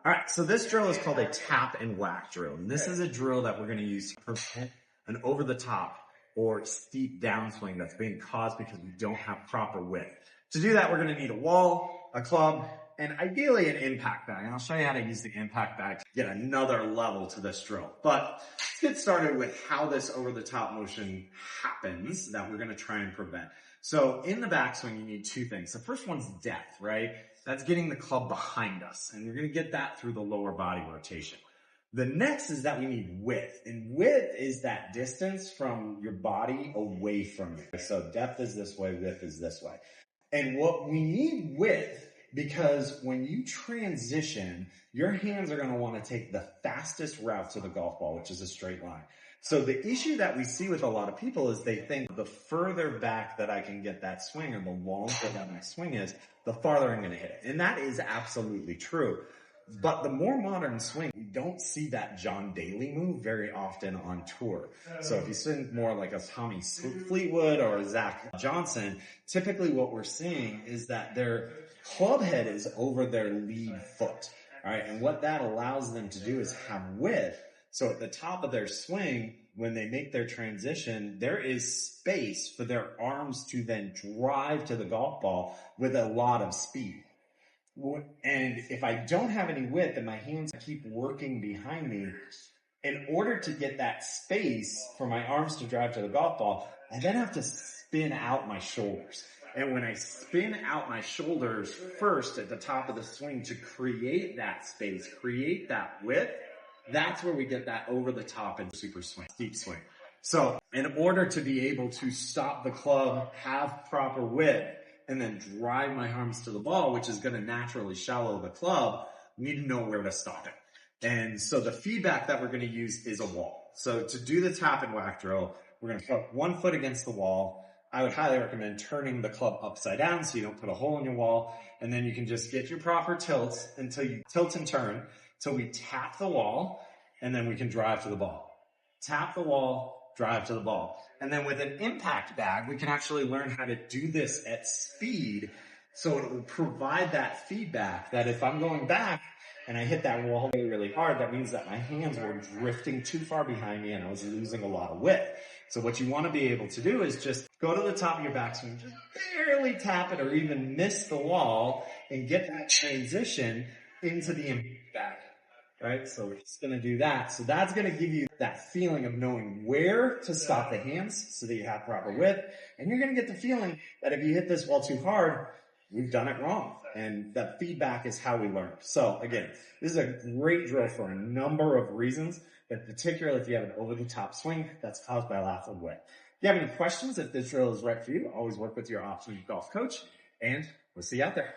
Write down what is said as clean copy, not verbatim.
All right, so this drill is called a tap and whack drill. And this is a drill that we're going to use to prevent an over the top or steep downswing that's being caused because we don't have proper width. To do that, we're going to need a wall, a club, and ideally an impact bag. And I'll show you how to use the impact bag to get another level to this drill. But let's get started with how this over the top motion happens that we're going to try and prevent. So in the backswing, you need two things. The first one's depth, right? That's getting the club behind us. And we're going to get that through the lower body rotation. The next is that we need width. And width is that distance from your body away from you. So depth is this way, width is this way. And what we need width, because when you transition, your hands are going to want to take the fastest route to the golf ball, which is a straight line. So the issue that we see with a lot of people is they think the further back that I can get that swing or the longer that my swing is, the farther I'm going to hit it. And that is absolutely true. But the more modern swing, we don't see that John Daly move very often on tour. So if you swing more like a Tommy Fleetwood or a Zach Johnson, typically what we're seeing is that their club head is over their lead foot. All right. And what that allows them to do is have width. So at the top of their swing, when they make their transition, there is space for their arms to then drive to the golf ball with a lot of speed. And if I don't have any width and my hands keep working behind me, in order to get that space for my arms to drive to the golf ball, I then have to spin out my shoulders. And when I spin out my shoulders first at the top of the swing to create that space, create that width, that's where we get that over the top and super swing, steep swing. So in order to be able to stop the club, have proper width, and then drive my arms to the ball, which is going to naturally shallow the club, we need to know where to stop it. And so the feedback that we're going to use is a wall. So to do the tap and whack drill, we're going to put 1 foot against the wall. I would highly recommend turning the club upside down so you don't put a hole in your wall. And then you can just get your proper tilts until you tilt and turn till we tap the wall, and then we can drive to the ball. Tap the wall, drive to the ball. And then with an impact bag, we can actually learn how to do this at speed. So it will provide that feedback that if I'm going back and I hit that wall really, really hard, that means that my hands were drifting too far behind me and I was losing a lot of width. So what you want to be able to do is just go to the top of your backswing, just barely tap it or even miss the wall and get that transition into the impact bag. Right? So we're just going to do that. So that's going to give you that feeling of knowing where to stop the hands so that you have proper width. And you're going to get the feeling that if you hit this wall too hard, we've done it wrong. And that feedback is how we learn. So again, this is a great drill for a number of reasons, but particularly if you have an over the top swing that's caused by a lack of width. If you have any questions, if this drill is right for you, always work with your Optimum Golf coach, and we'll see you out there.